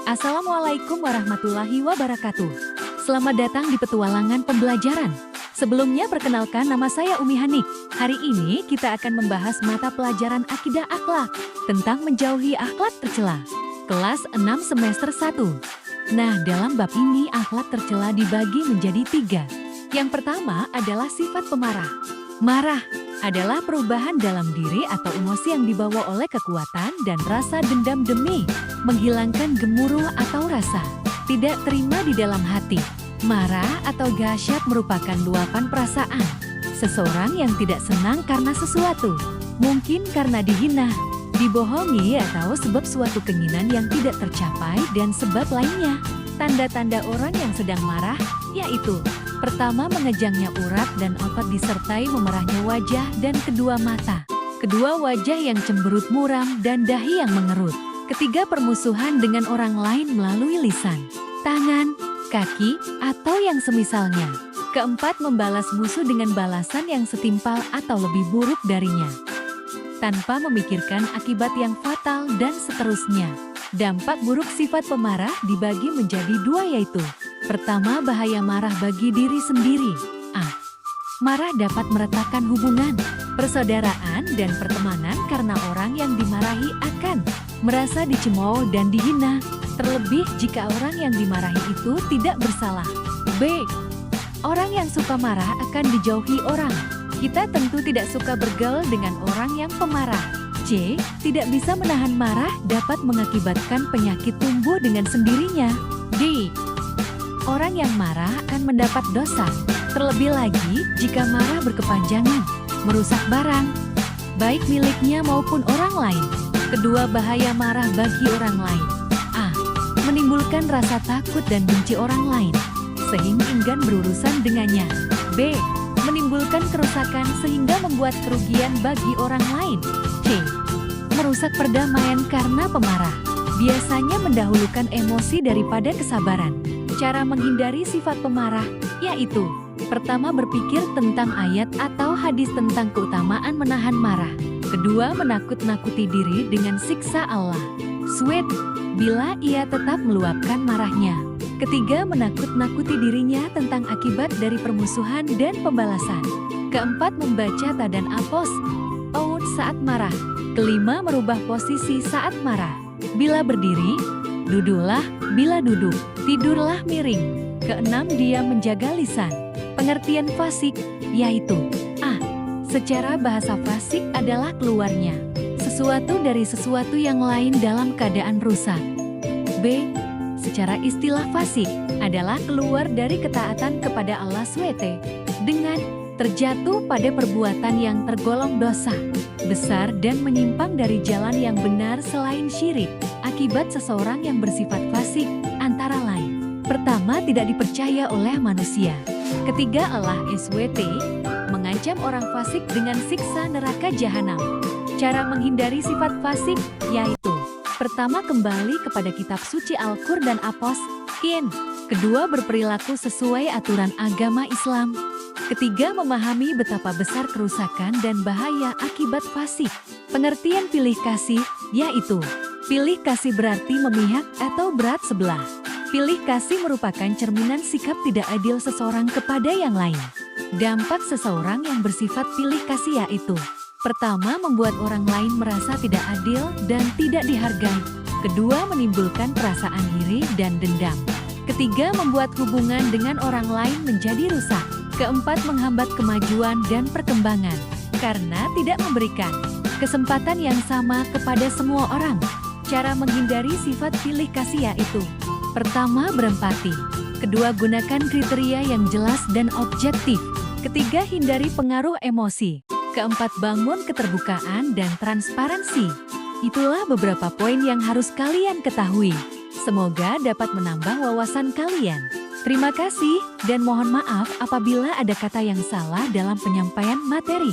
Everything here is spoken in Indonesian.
Assalamualaikum warahmatullahi wabarakatuh. Selamat datang di petualangan pembelajaran. Sebelumnya perkenalkan, nama saya Umi Hanik. Hari ini kita akan membahas mata pelajaran akidah akhlak tentang menjauhi akhlak tercela. Kelas 6 semester 1. Nah, dalam bab ini akhlak tercela dibagi menjadi 3. Yang pertama adalah sifat pemarah. Marah adalah perubahan dalam diri atau emosi yang dibawa oleh kekuatan dan rasa dendam demi menghilangkan gemuruh atau rasa tidak terima di dalam hati. Marah atau dahsyat merupakan luapan perasaan seseorang yang tidak senang karena sesuatu, mungkin karena dihina, dibohongi, atau sebab suatu keinginan yang tidak tercapai dan sebab lainnya. Tanda-tanda orang yang sedang marah yaitu: pertama, mengejangnya urat dan otot disertai memerahnya wajah dan kedua mata. Kedua, wajah yang cemberut muram dan dahi yang mengerut. Ketiga, permusuhan dengan orang lain melalui lisan, tangan, kaki, atau yang semisalnya. Keempat, membalas musuh dengan balasan yang setimpal atau lebih buruk darinya, tanpa memikirkan akibat yang fatal dan seterusnya. Dampak buruk sifat pemarah dibagi menjadi 2 yaitu: pertama, bahaya marah bagi diri sendiri. Marah dapat meretakkan hubungan, persaudaraan, dan pertemanan karena orang yang dimarahi akan merasa dicemooh dan dihina, terlebih jika orang yang dimarahi itu tidak bersalah. B. Orang yang suka marah akan dijauhi orang. Kita tentu tidak suka bergaul dengan orang yang pemarah. C. Tidak bisa menahan marah dapat mengakibatkan penyakit tumbuh dengan sendirinya. D. Orang yang marah akan mendapat dosa, terlebih lagi jika marah berkepanjangan, merusak barang, baik miliknya maupun orang lain. Kedua, bahaya marah bagi orang lain. A. Menimbulkan rasa takut dan benci orang lain, sehingga enggan berurusan dengannya. B. Menimbulkan kerusakan sehingga membuat kerugian bagi orang lain. C. Merusak perdamaian karena pemarah biasanya mendahulukan emosi daripada kesabaran. Cara menghindari sifat pemarah yaitu: pertama, berpikir tentang ayat atau hadis tentang keutamaan menahan marah. Kedua, menakut-nakuti diri dengan siksa Allah SWT bila ia tetap meluapkan marahnya. Ketiga, menakut-nakuti dirinya tentang akibat dari permusuhan dan pembalasan. Keempat, membaca ta dan apos saat marah. Kelima, merubah posisi saat marah. Bila berdiri, duduklah; bila duduk, tidurlah miring. Keenam, dia menjaga lisan. Pengertian fasik yaitu: A. Secara bahasa fasik adalah keluarnya sesuatu dari sesuatu yang lain dalam keadaan rusak. B. Secara istilah fasik adalah keluar dari ketaatan kepada Allah SWT dengan terjatuh pada perbuatan yang tergolong dosa besar dan menyimpang dari jalan yang benar selain syirik. Akibat seseorang yang bersifat fasik antara lain: pertama, tidak dipercaya oleh manusia. Ketiga, Allah SWT mengancam orang fasik dengan siksa neraka jahanam. Cara menghindari sifat fasik yaitu: pertama, kembali kepada kitab suci Al-Qur'an dan Apos-in. Kedua, berperilaku sesuai aturan agama Islam. Ketiga, memahami betapa besar kerusakan dan bahaya akibat fasik. Pengertian pilih kasih yaitu: pilih kasih berarti memihak atau berat sebelah. Pilih kasih merupakan cerminan sikap tidak adil seseorang kepada yang lain. Dampak seseorang yang bersifat pilih kasih yaitu: pertama, membuat orang lain merasa tidak adil dan tidak dihargai. Kedua, menimbulkan perasaan iri dan dendam. Ketiga, membuat hubungan dengan orang lain menjadi rusak. Keempat, menghambat kemajuan dan perkembangan karena tidak memberikan kesempatan yang sama kepada semua orang. Cara menghindari sifat pilih kasih yaitu: pertama, berempati. Kedua, gunakan kriteria yang jelas dan objektif. Ketiga, hindari pengaruh emosi. Keempat, bangun keterbukaan dan transparansi. Itulah beberapa poin yang harus kalian ketahui. Semoga dapat menambah wawasan kalian. Terima kasih dan mohon maaf apabila ada kata yang salah dalam penyampaian materi.